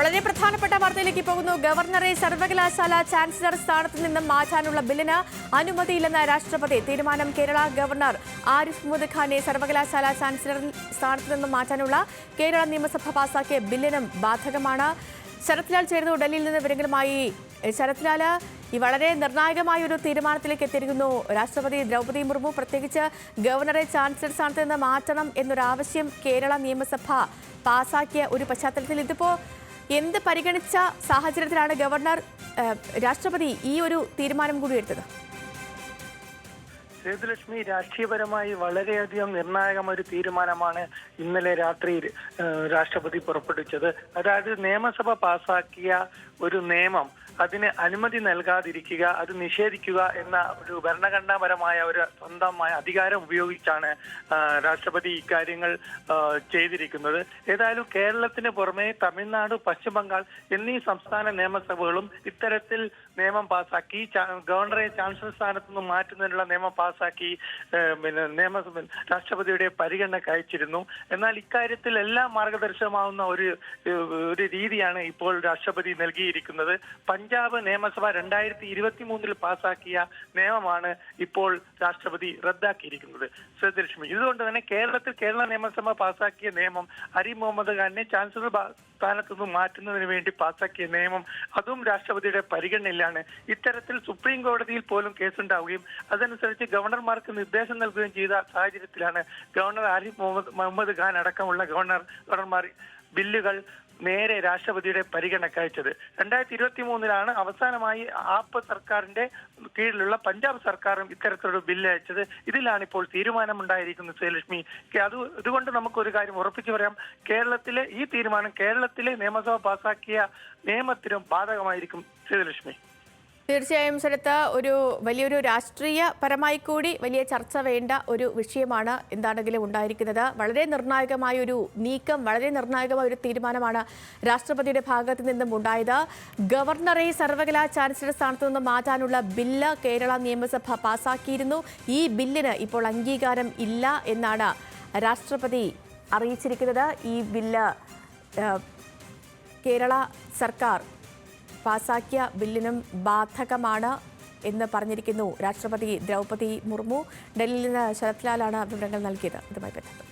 വളരെ പ്രധാനപ്പെട്ട വാർത്തയിലേക്ക് പോകുന്നു. ഗവർണറെ സർവകലാശാല ചാൻസലർ സ്ഥാനത്ത് നിന്നും മാറ്റാനുള്ള ബില്ലിന് അനുമതിയില്ലെന്ന രാഷ്ട്രപതി തീരുമാനം. കേരള ഗവർണർ ആരിഫ് മുഹമ്മദ് ഖാനെ സർവകലാശാല ചാൻസലർ സ്ഥാനത്ത് നിന്നും മാറ്റാനുള്ള കേരള നിയമസഭ പാസാക്കിയ ബില്ലിനും ബാധകമാണ്. ശരത് ലാൽ ചേർന്നു ഡൽഹിയിൽ നിന്ന് വിവരങ്ങളുമായി. ശരത് ലാൽ, ഈ വളരെ നിർണായകമായ ഒരു തീരുമാനത്തിലേക്ക് എത്തിയിരിക്കുന്നു രാഷ്ട്രപതി ദ്രൗപദി മുർമു. പ്രത്യേകിച്ച് ഗവർണറെ ചാൻസലർ സ്ഥാനത്ത് നിന്ന് മാറ്റണം എന്നൊരാവശ്യം കേരള നിയമസഭ പാസാക്കിയ ഒരു പശ്ചാത്തലത്തിൽ ഇതിപ്പോ എന്ത് പരിഗണിച്ച സാഹചര്യത്തിലാണ് രാഷ്ട്രപതി ഈ ഒരു തീരുമാനം കൂടി എടുത്തത്? സേതുലക്ഷ്മി, രാഷ്ട്രീയപരമായി വളരെയധികം നിർണായകമായ ഒരു തീരുമാനമാണ് ഇന്നലെ രാത്രി രാഷ്ട്രപതി പുറപ്പെടുവിച്ചത്. അതായത് നിയമസഭ പാസാക്കിയ ഒരു നിയമം അതിന് അനുമതി നൽകാതിരിക്കുക, അത് നിഷേധിക്കുക എന്ന ഒരു ഭരണഘടനാപരമായ ഒരു സ്വന്തമായ അധികാരം ഉപയോഗിച്ചാണ് രാഷ്ട്രപതി ഇക്കാര്യങ്ങൾ ചെയ്തിരിക്കുന്നത്. ഏതായാലും കേരളത്തിന് പുറമെ തമിഴ്നാട്, പശ്ചിമ ബംഗാൾ എന്നീ സംസ്ഥാന നിയമസഭകളും ഇത്തരത്തിൽ നിയമം പാസാക്കി ഗവർണറെ ചാൻസലർ സ്ഥാനത്ത് നിന്ന് മാറ്റുന്നതിനുള്ള നിയമം പാസാക്കി രാഷ്ട്രപതിയുടെ പരിഗണനയ്ക്ക് അയച്ചിരുന്നു. എന്നാൽ ഇക്കാര്യത്തിൽ എല്ലാം മാർഗദർശകമാവുന്ന ഒരു രീതിയാണ് ഇപ്പോൾ രാഷ്ട്രപതി നൽകിയിരിക്കുന്നത്. പഞ്ചാബ് നിയമസഭ 2023 പാസാക്കിയ നിയമമാണ് ഇപ്പോൾ രാഷ്ട്രപതി റദ്ദാക്കിയിരിക്കുന്നത്. സേതുലക്ഷ്മി, ഇതുകൊണ്ട് തന്നെ കേരള നിയമസഭ പാസാക്കിയ നിയമം ആരിഫ് മുഹമ്മദ് ഖാനെ ചാൻസലർ സ്ഥാനത്ത് നിന്ന് മാറ്റുന്നതിന് വേണ്ടി പാസാക്കിയ നിയമം അതും രാഷ്ട്രപതിയുടെ പരിഗണനയിലാണ്. ഇത്തരത്തിൽ സുപ്രീം കോടതിയിൽ പോലും കേസുണ്ടാവുകയും അതനുസരിച്ച് ഗവർണർമാർക്ക് നിർദ്ദേശം നൽകുകയും ചെയ്ത സാഹചര്യത്തിലാണ് ഗവർണർ ആരിഫ് മുഹമ്മദ് ഖാൻ അടക്കമുള്ള ഗവർണർമാർ ബില്ലുകൾ നേരെ രാഷ്ട്രപതിയുടെ പരിഗണനയ്ക്ക് അയച്ചത്. 2023 അവസാനമായി ആപ്പ് സർക്കാരിന്റെ കീഴിലുള്ള പഞ്ചാബ് സർക്കാരും ഇത്തരത്തിലുള്ള ബില്ല് അയച്ചത്. ഇതിലാണ് ഇപ്പോൾ തീരുമാനമുണ്ടായിരിക്കുന്നത്. ശ്രീലക്ഷ്മി, അതുകൊണ്ട് നമുക്കൊരു കാര്യം ഉറപ്പിച്ചു പറയാം, ഈ തീരുമാനം കേരളത്തിലെ നിയമസഭ പാസാക്കിയ നിയമത്തിനും ബാധകമായിരിക്കും. ശ്രീലക്ഷ്മി, തീർച്ചയായും ശരത്ത്, വലിയൊരു രാഷ്ട്രീയപരമായി കൂടി വലിയ ചർച്ച വേണ്ട ഒരു വിഷയമാണ് എന്താണെങ്കിലും ഉണ്ടായിരിക്കുന്നത്. വളരെ നിർണായകമായ ഒരു നീക്കം, വളരെ നിർണായകമായ ഒരു തീരുമാനമാണ് രാഷ്ട്രപതിയുടെ ഭാഗത്തു നിന്നും ഉണ്ടായത്. ഗവർണറെ സർവകലാശാല ചാൻസലർ സ്ഥാനത്തു നിന്ന് മാറ്റാനുള്ള ബില്ല് കേരള നിയമസഭ പാസാക്കിയിരുന്നു. ഈ ബില്ലിന് ഇപ്പോൾ അംഗീകാരം ഇല്ല എന്നാണ് രാഷ്ട്രപതി അറിയിച്ചിരിക്കുന്നത്. ഈ ബില്ല് കേരള സർക്കാർ പാസാക്കിയ ബില്ലിനും ബാധകമാണ് എന്ന് പറഞ്ഞിരിക്കുന്നു രാഷ്ട്രപതി ദ്രൗപദി മുർമു. ഡൽഹിയിൽ നിന്ന് ശരത് ലാലാണ് വിവരങ്ങൾ നൽകിയത്. ഇതുമായി ബന്ധപ്പെട്ട്